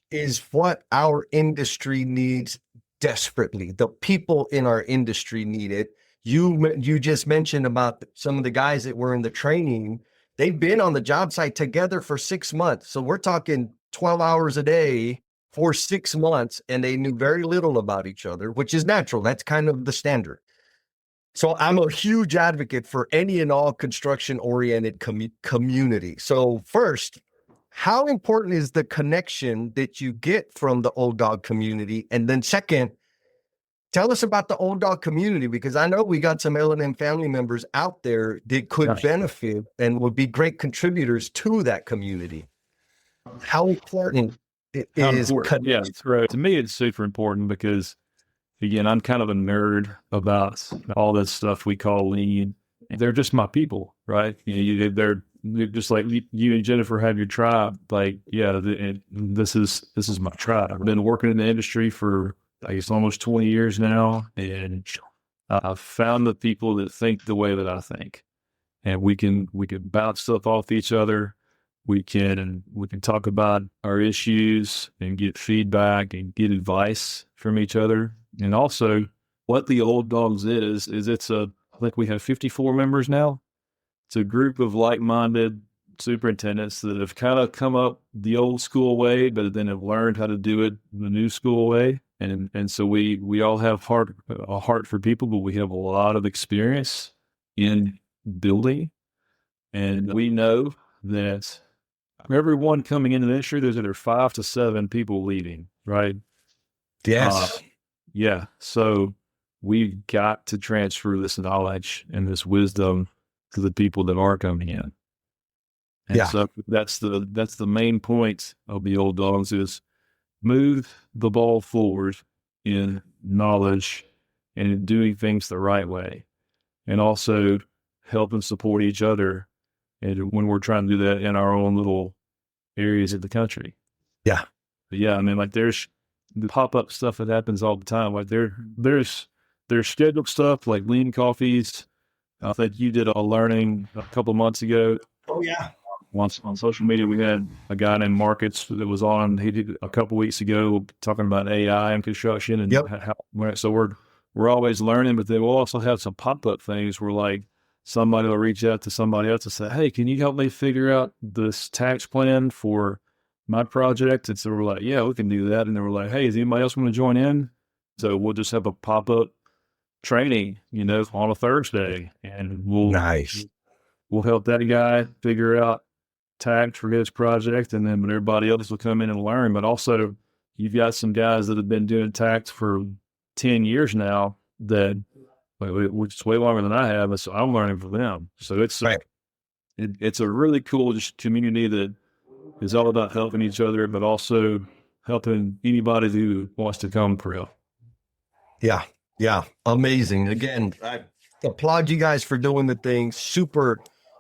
is what our industry needs desperately. The people in our industry need it. You just mentioned about some of the guys that were in the training. They've been on the job site together for 6 months. So we're talking 12 hours a day for 6 months, and they knew very little about each other, which is natural. That's kind of the standard. So I'm a huge advocate for any and all construction-oriented community. So first, how important is the connection that you get from the old dog community? And then second, tell us about the old dog community, because I know we got some L&M family members out there that could benefit and would be great contributors to that community. How important it is. Yeah, right. To me, it's super important because, again, I'm kind of a nerd about all this stuff we call lean. They're just my people, right? You know, they're just like you and Jennifer have your tribe. Like, yeah, this is my tribe. I've been working in the industry for, I guess, almost 20 years now, and I've found the people that think the way that I think, and we can bounce stuff off each other. We can talk about our issues and get feedback and get advice from each other. And also, what the Old Dogs is I think we have 54 members now. It's a group of like-minded superintendents that have kind of come up the old school way, but then have learned how to do it the new school way. And so we all have a heart for people, but we have a lot of experience in building. And we know that everyone coming into the industry, there's either 5 to 7 people leaving, right? Yes. Yeah. So we've got to transfer this knowledge and this wisdom to the people that are coming in. And so that's the main point of the Old Dogs, is move the ball forward in knowledge and in doing things the right way, and also help and support each other. And when we're trying to do that in our own little areas of the country. Yeah. But yeah, I mean, like, there's the pop-up stuff that happens all the time. Like there's scheduled stuff like lean coffees. I think you did a learning a couple of months ago. Oh yeah. Once on social media, we had a guy named Marcus that was on. He did a couple of weeks ago talking about AI and construction, and so we're always learning. But then we'll also have some pop-up things where, like, somebody will reach out to somebody else and say, "Hey, can you help me figure out this tax plan for my project?" And so we're like, "Yeah, we can do that." And then we're like, "Hey, does anybody else want to join in?" So we'll just have a pop-up training, on a Thursday, and we'll help that guy figure out tax for his project, and then everybody else will come in and learn. But also, you've got some guys that have been doing tax for 10 years now that, which is way longer than I have, and so I'm learning from them. So it's it's a really cool just community that is all about helping each other, but also helping anybody who wants to come through. Yeah, amazing. Again, I applaud you guys for doing the thing. Super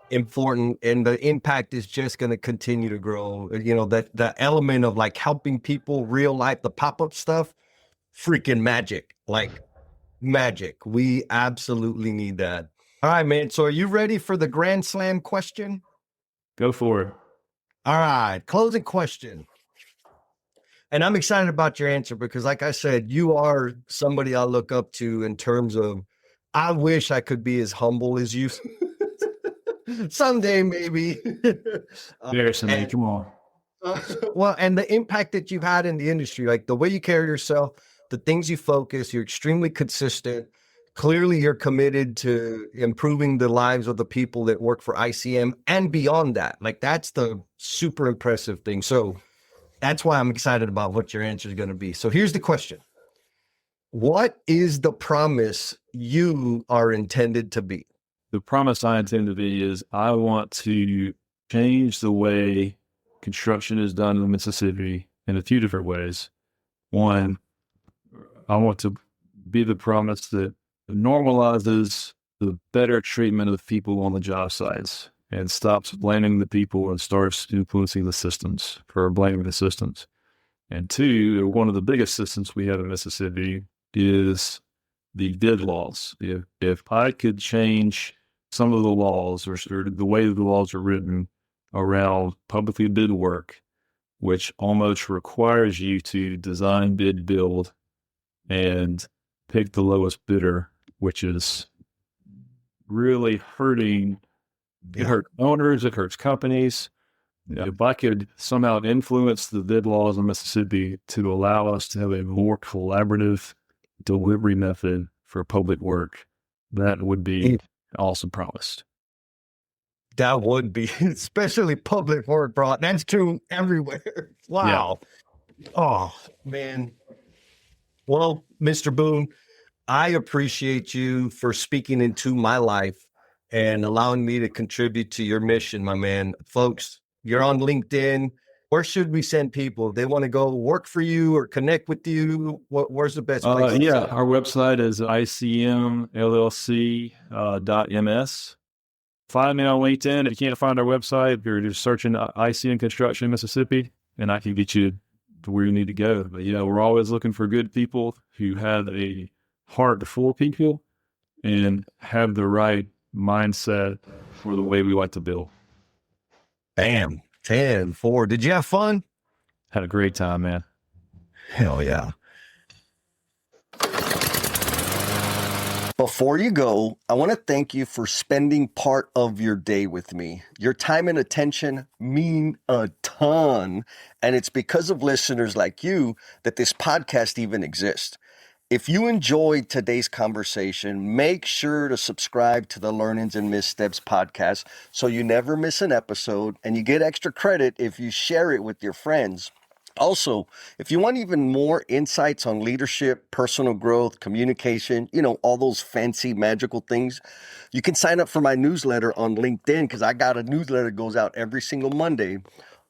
important, and the impact is just going to continue to grow. That the element of like helping people, real life, the pop-up stuff, freaking magic. Like magic. We absolutely need that. All right, man. So are you ready for the Grand Slam question? Go for it. All right. Closing question. And I'm excited about your answer because, like I said, you are somebody I look up to in terms of, I wish I could be as humble as you. Someday, maybe. Embarrassing me. Come on. Well, and the impact that you've had in the industry, like the way you carry yourself, the things you focus, you're extremely consistent. Clearly, you're committed to improving the lives of the people that work for ICM and beyond that. Like, that's the super impressive thing. So that's why I'm excited about what your answer is going to be. So here's the question. What is the promise you are intended to be? The promise I intend to be is I want to change the way construction is done in Mississippi in a few different ways. One, I want to be the promise that normalizes the better treatment of people on the job sites and stops blaming the people and starts influencing the systems for blaming the systems. And two, one of the biggest systems we have in Mississippi is the bid laws. If I could change some of the laws or the way the laws are written around publicly bid work, which almost requires you to design, bid, build, and pick the lowest bidder, which is really hurting. It hurts owners, it hurts companies. If I could somehow influence the bid laws in Mississippi to allow us to have a more collaborative delivery method for public work, that would be an awesome promise. That would be, especially public work, bro. That's true everywhere. Wow. Yeah. Oh, man. Well, Mr. Boone, I appreciate you for speaking into my life and allowing me to contribute to your mission, my man. Folks, you're on LinkedIn. Where should we send people? They want to go work for you or connect with you. Where's the best place? Our website is icmllc.ms. Find me on LinkedIn. If you can't find our website, you're just searching ICM Construction Mississippi, and I can get you to where you need to go. But we're always looking for good people who have a heart for people and have the right mindset for the way we like to build. Bam. 10-4. Did you have fun? Had a great time, man. Hell yeah. Before you go, I want to thank you for spending part of your day with me. Your time and attention mean a ton, and it's because of listeners like you that this podcast even exists. If you enjoyed today's conversation, make sure to subscribe to the Learnings and Missteps podcast so you never miss an episode, and you get extra credit if you share it with your friends. Also, if you want even more insights on leadership, personal growth, communication, all those fancy magical things, you can sign up for my newsletter on LinkedIn because I got a newsletter that goes out every single Monday.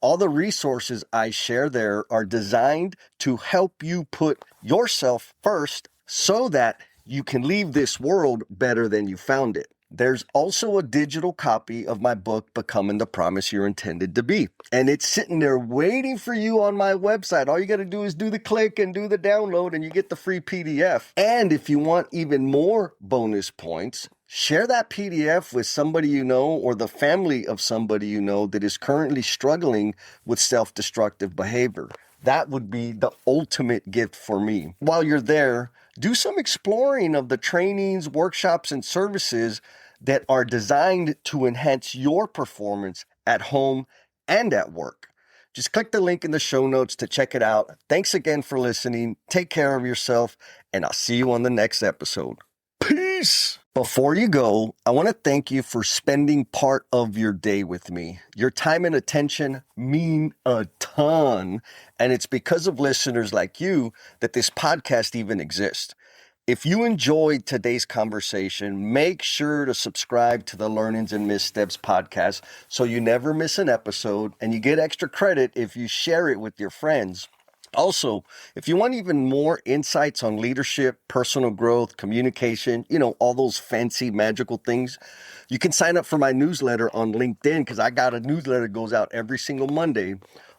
All the resources I share there are designed to help you put yourself first so that you can leave this world better than you found it. There's also a digital copy of my book, Becoming the Promise You're Intended to Be. And it's sitting there waiting for you on my website. All you got to do is do the click and do the download and you get the free PDF. And if you want even more bonus points, share that PDF with somebody you know or the family of somebody you know that is currently struggling with self-destructive behavior. That would be the ultimate gift for me. While you're there, do some exploring of the trainings, workshops, and services that are designed to enhance your performance at home and at work. Just click the link in the show notes to check it out. Thanks again for listening. Take care of yourself, and I'll see you on the next episode. Peace. Before you go, I want to thank you for spending part of your day with me. Your time and attention mean a ton, and it's because of listeners like you that this podcast even exists. If you enjoyed today's conversation, make sure to subscribe to the Learnings and Missteps podcast so you never miss an episode, and you get extra credit if you share it with your friends. Also, if you want even more insights on leadership, personal growth, communication, all those fancy magical things, you can sign up for my newsletter on LinkedIn because I got a newsletter that goes out every single Monday.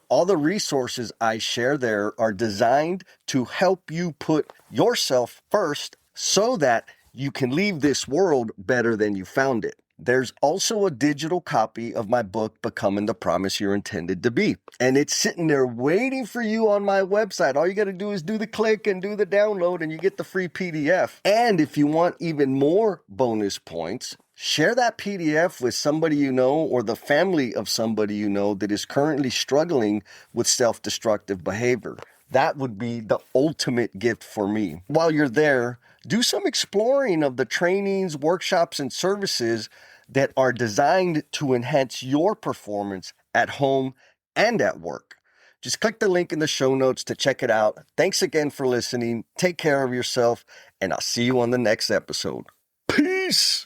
All the resources I share there are designed to help you put yourself first so that you can leave this world better than you found it. There's also a digital copy of my book, Becoming the Promise You're Intended to Be. And it's sitting there waiting for you on my website. All you got to do is do the click and do the download and you get the free PDF. And if you want even more bonus points, Share that PDF with somebody you know or the family of somebody you know that is currently struggling with self-destructive behavior. That would be the ultimate gift for me. While you're there, do some exploring of the trainings, workshops, and services that are designed to enhance your performance at home and at work. Just click the link in the show notes to check it out. Thanks again for listening. Take care of yourself, and I'll see you on the next episode. Peace!